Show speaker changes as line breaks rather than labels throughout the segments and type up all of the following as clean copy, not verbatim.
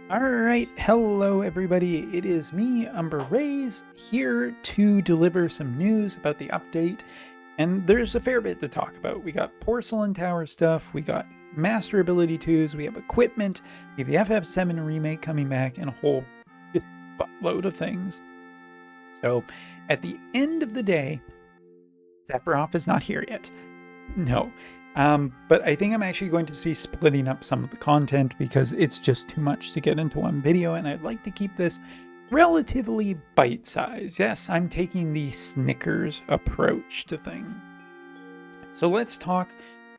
Alright, hello everybody, it is me, Umber Rays, here to deliver some news about the update, and there's a fair bit to talk about. We got Porcelain Tower stuff, we got Master Ability 2s, we have equipment, we have the FF7 remake coming back, and a whole just buttload of things. So, at the end of the day, Sephiroth is not here yet. No. But I think I'm actually going to be splitting up some of the content because it's just too much to get into one video, and I'd like to keep this relatively bite-sized. Yes, I'm taking the Snickers approach to things. So let's talk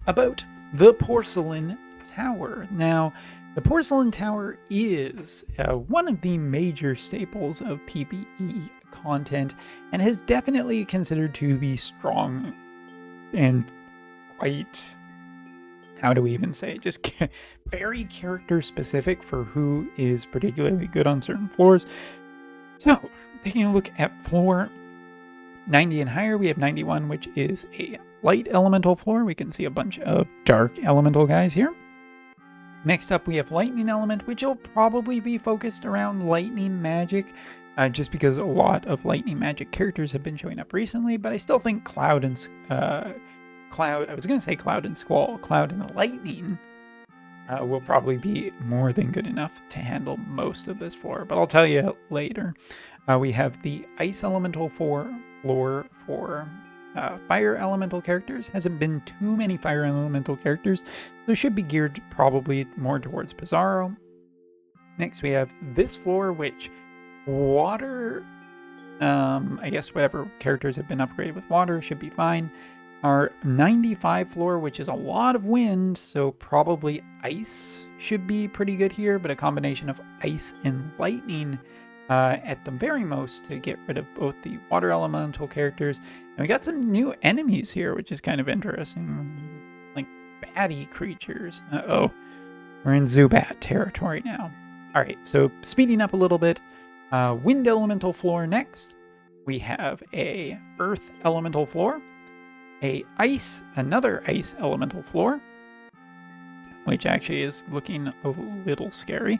about the Porcelain Tower. Now, the Porcelain Tower is one of the major staples of PvE content and is definitely considered to be strong and quite, how do we even say it, just very character specific for who is particularly good on certain floors. So taking a look at floor 90 and higher, we have 91, which is a light elemental floor. We can see a bunch of dark elemental guys here. Next up we have lightning element, which will probably be focused around lightning magic, just because a lot of lightning magic characters have been showing up recently, but I still think Cloud and Squall, Cloud and the Lightning will probably be more than good enough to handle most of this floor, but I'll tell you later. We have the Ice Elemental floor for Fire Elemental characters. Hasn't been too many Fire Elemental characters, so should be geared probably more towards Pizarro. Next we have this floor, which water, I guess whatever characters have been upgraded with water should be fine. Our 95 floor, which is a lot of wind, so probably ice should be pretty good here, but a combination of ice and lightning at the very most to get rid of both the water elemental characters. And we got some new enemies here, which is kind of interesting, like baddie creatures. Uh-oh, we're in Zubat territory now. All right, so speeding up a little bit, wind elemental floor next. We have a earth elemental floor, another ice elemental floor, which actually is looking a little scary.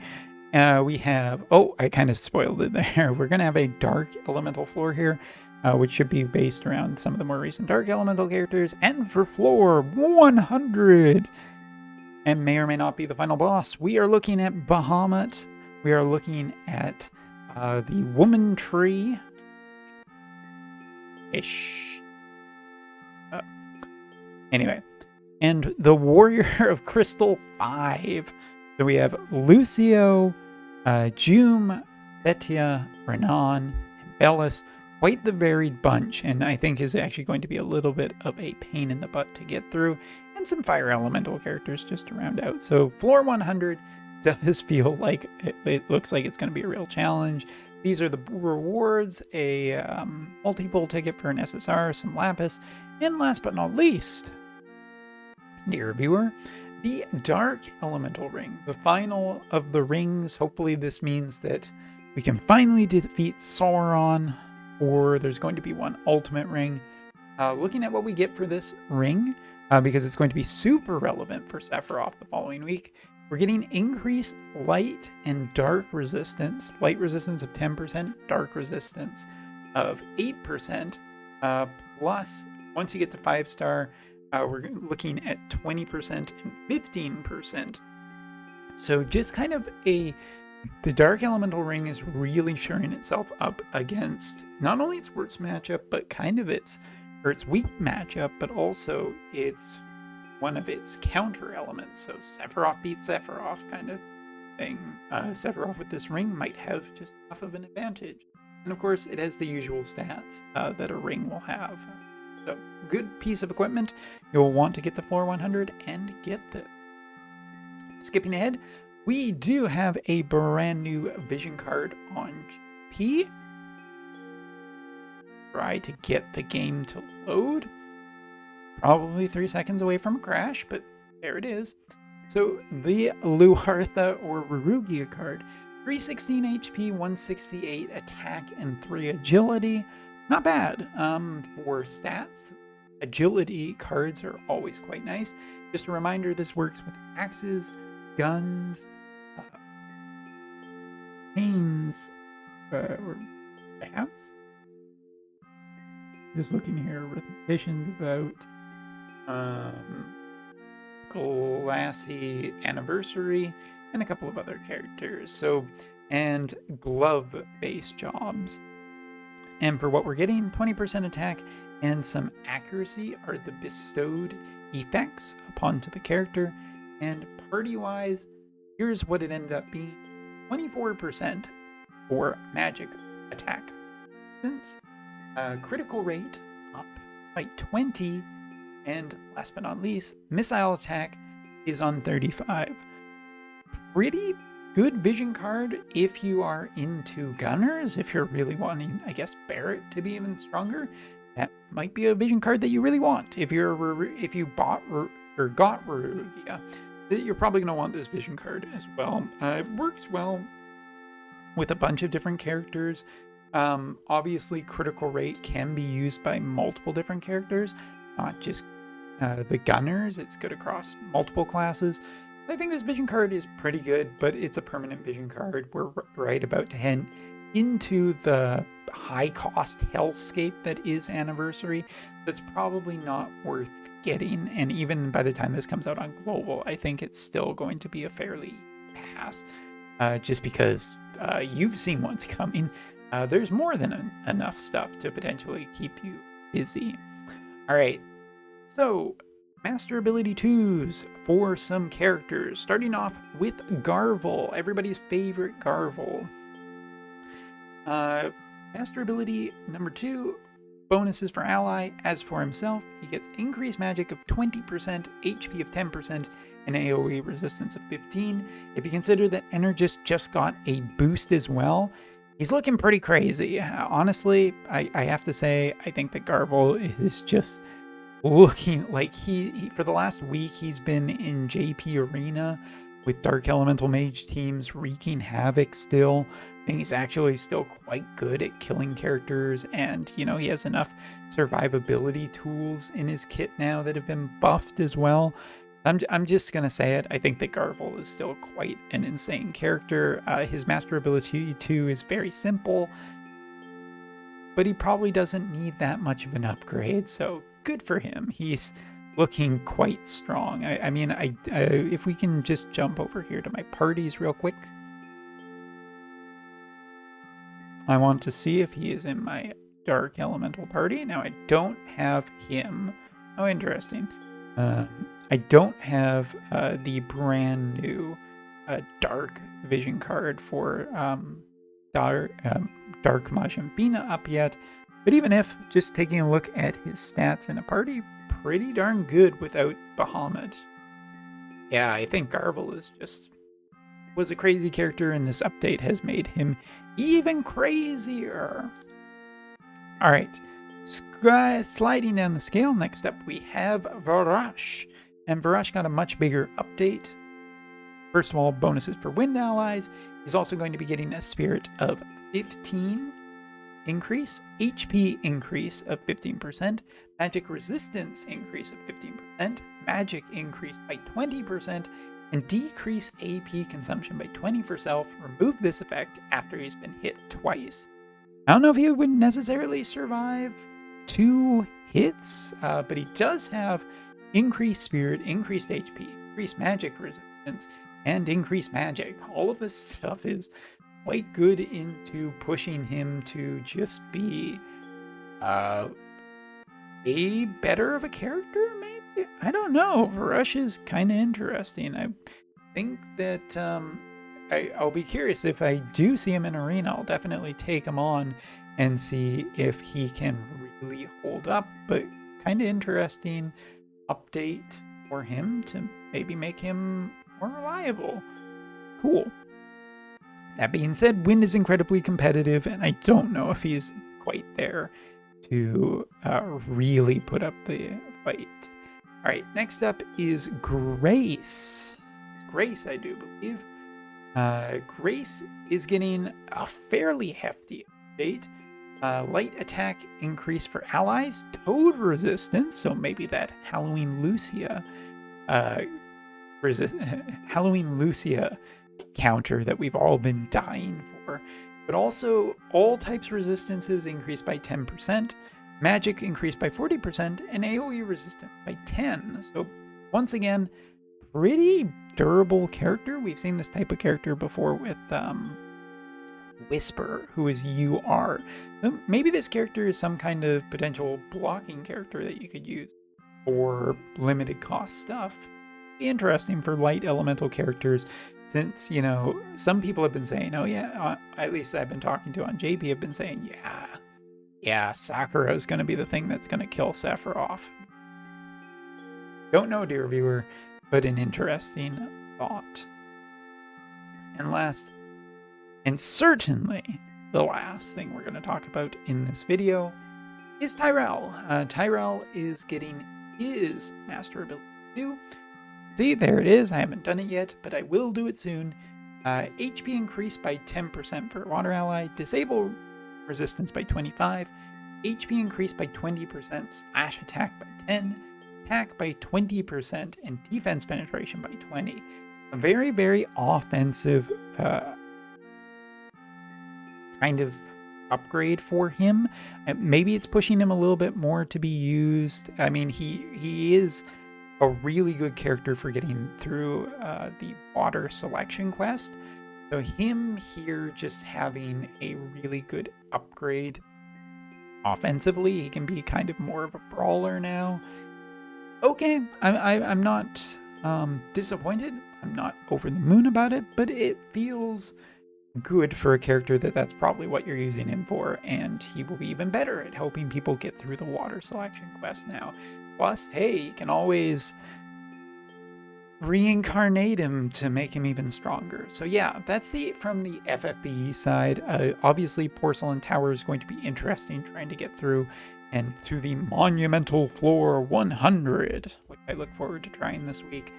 We have, I kind of spoiled it there. We're going to have a dark elemental floor here, which should be based around some of the more recent dark elemental characters. And for floor 100, and may or may not be the final boss, we are looking at Bahamut. We are looking at the Woman Tree ish. Anyway, and the Warrior of Crystal 5. So we have Lucio, Jume, Thetia, Renan, and Bellis. Quite the varied bunch, and I think is actually going to be a little bit of a pain in the butt to get through, and some Fire Elemental characters just to round out. So floor 100 does feel like it looks like it's going to be a real challenge. These are the rewards: a multi-pull ticket for an SSR, some Lapis, and last but not least, dear viewer, the Dark Elemental Ring, the final of the rings. Hopefully this means that we can finally defeat Sauron, or there's going to be one ultimate ring. Looking at what we get for this ring, because it's going to be super relevant for Sephiroth the following week, we're getting increased light and dark resistance. Light resistance of 10%, dark resistance of 8%, plus once you get to 5-star, we're looking at 20% and 15%. So just kind of the Dark Elemental Ring is really showing itself up against not only its worst matchup, but kind of its weak matchup, but also it's one of its counter elements. So Sephiroth beats Sephiroth kind of thing. Sephiroth with this ring might have just enough of an advantage. And of course, it has the usual stats that a ring will have. So, good piece of equipment. You'll want to get the floor 100 and get this. Skipping ahead, we do have a brand new vision card on GP. Try to get the game to load. Probably 3 seconds away from a crash, but there it is. So, the Luartha or Rurugia card. 316 HP, 168 attack, and 3 agility. Not bad. For stats, agility cards are always quite nice. Just a reminder, this works with axes, guns, pains or baths. Just looking here, arithmeticians about Glassy Anniversary and a couple of other characters. So, and glove-based jobs. And for what we're getting, 20% attack and some accuracy are the bestowed effects upon to the character. And party-wise, here's what it ended up being. 24% for magic attack. Since critical rate up by 20, and last but not least, missile attack is on 35. Pretty good vision card if you are into gunners. If you're really wanting, I guess, Barrett to be even stronger, that might be a vision card that you really want. If you bought or got Rugia, you're probably going to want this vision card as well. It works well with a bunch of different characters. Obviously, critical rate can be used by multiple different characters, not just the gunners. It's good across multiple classes. I think this vision card is pretty good, but it's a permanent vision card. We're right about to head into the high-cost hellscape that is Anniversary. That's probably not worth getting, and even by the time this comes out on Global, I think it's still going to be a fairly pass, just because you've seen what's coming. There's more than enough stuff to potentially keep you busy. All right, so Master Ability 2s for some characters, starting off with Garvall, everybody's favorite Garvall. Master Ability number 2, bonuses for ally. As for himself, he gets increased magic of 20%, HP of 10%, and AoE resistance of 15. If you consider that Energist just got a boost as well, he's looking pretty crazy. Honestly, I have to say, I think that Garvall is just looking like he for the last week, he's been in JP Arena with Dark Elemental Mage teams wreaking havoc still. And he's actually still quite good at killing characters, and he has enough survivability tools in his kit now that have been buffed as well. I'm just gonna say it. I think that Garvall is still quite an insane character. His Master Ability 2 is very simple, but he probably doesn't need that much of an upgrade, so good for him. He's looking quite strong. I mean, if we can just jump over here to my parties real quick. I want to see if he is in my Dark Elemental party. Now, I don't have him. Oh, interesting. I don't have the brand new Dark Vision card for Dark Majamfina up yet. But even if, just taking a look at his stats in a party, pretty darn good without Bahamut. Yeah, I think Garvall was a crazy character, and this update has made him even crazier. All right, sliding down the scale, next up we have Varush. And Varush got a much bigger update. First of all, bonuses for wind allies. He's also going to be getting a spirit of 15 increase, HP increase of 15%, magic resistance increase of 15%, magic increase by 20%, and decrease AP consumption by 20 for self. Remove this effect after he's been hit twice. I don't know if he would necessarily survive 2 hits, but he does have increased spirit, increased HP, increased magic resistance, and increased magic. All of this stuff is quite good into pushing him to just be a better of a character, maybe? I don't know. Varush is kind of interesting. I think that I'll be curious. If I do see him in Arena, I'll definitely take him on and see if he can really hold up. But kind of interesting update for him to maybe make him more reliable. Cool. That being said, Wind is incredibly competitive, and I don't know if he's quite there to really put up the fight. All right, next up is Grace. It's Grace, I do believe. Grace is getting a fairly hefty update. Light attack increase for allies, toad resistance, so maybe that Halloween Lucia counter that we've all been dying for. 4, but also all types resistances increased by 10%, magic increased by 40%, and AoE resistance by 10. So once again, pretty durable character. We've seen this type of character before with Whisper, who is UR. So maybe this character is some kind of potential blocking character that you could use for limited cost stuff. Be interesting for light elemental characters, since, you know, some people have been saying, oh yeah, at least I've been talking to on JP have been saying, yeah, Sakura is going to be the thing that's going to kill Sephiroth. Don't know, dear viewer, but an interesting thought. And last, and certainly the last thing we're going to talk about in this video, is Tyrell. Tyrell is getting his Master Ability 2. See, there it is. I haven't done it yet, but I will do it soon. HP increased by 10% for Water Ally, Disable Resistance by 25, HP increased by 20%, Slash Attack by 10, Attack by 20%, and Defense Penetration by 20. A very, very offensive kind of upgrade for him. Maybe it's pushing him a little bit more to be used. I mean, he is a really good character for getting through the water selection quest. So him here just having a really good upgrade offensively, he can be kind of more of a brawler now. Okay, I'm not disappointed. I'm not over the moon about it, but it feels good for a character that's probably what you're using him for, and he will be even better at helping people get through the water selection quest now. Plus, hey, you can always reincarnate him to make him even stronger. So yeah, that's from the FFBE side. Obviously, Porcelain Tower is going to be interesting trying to get through, and through the Monumental Floor 100, which I look forward to trying this week.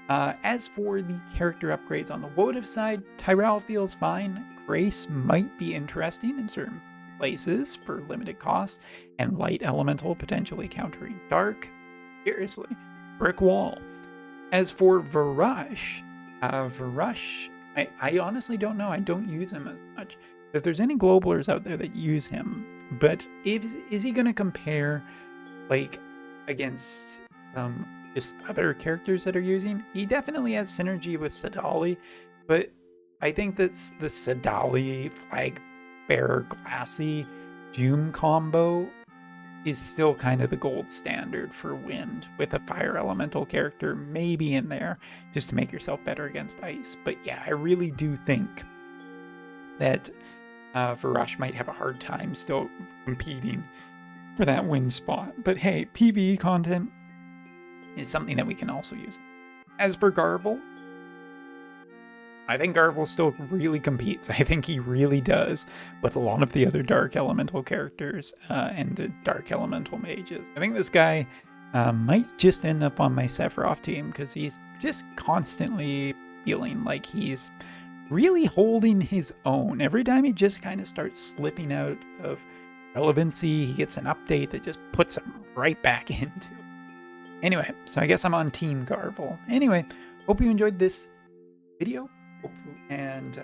As for the character upgrades on the Wotv side, Tyrell feels fine. Grace might be interesting in certain places for limited cost, and Light Elemental potentially countering Dark. Seriously, brick wall. As for Varush, I honestly don't know. I don't use him as much. If there's any globalers out there that use him, but is he going to compare like against some just other characters that are using? He definitely has synergy with Sadali, but I think that's the Sadali Flag Bearer Glassy Doom combo is still kind of the gold standard for wind, with a fire elemental character maybe in there just to make yourself better against ice. But yeah, I really do think that Varush might have a hard time still competing for that win spot. But hey, PvE content is something that we can also use. As for Garvall, I think Garvall still really competes. I think he really does with a lot of the other Dark Elemental characters and the Dark Elemental mages. I think this guy might just end up on my Sephiroth team because he's just constantly feeling like he's really holding his own. Every time he just kind of starts slipping out of relevancy, he gets an update that just puts him right back into it. Anyway, so I guess I'm on Team Garvall. Anyway, hope you enjoyed this video, and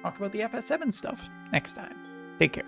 talk about the FS7 stuff next time. Take care.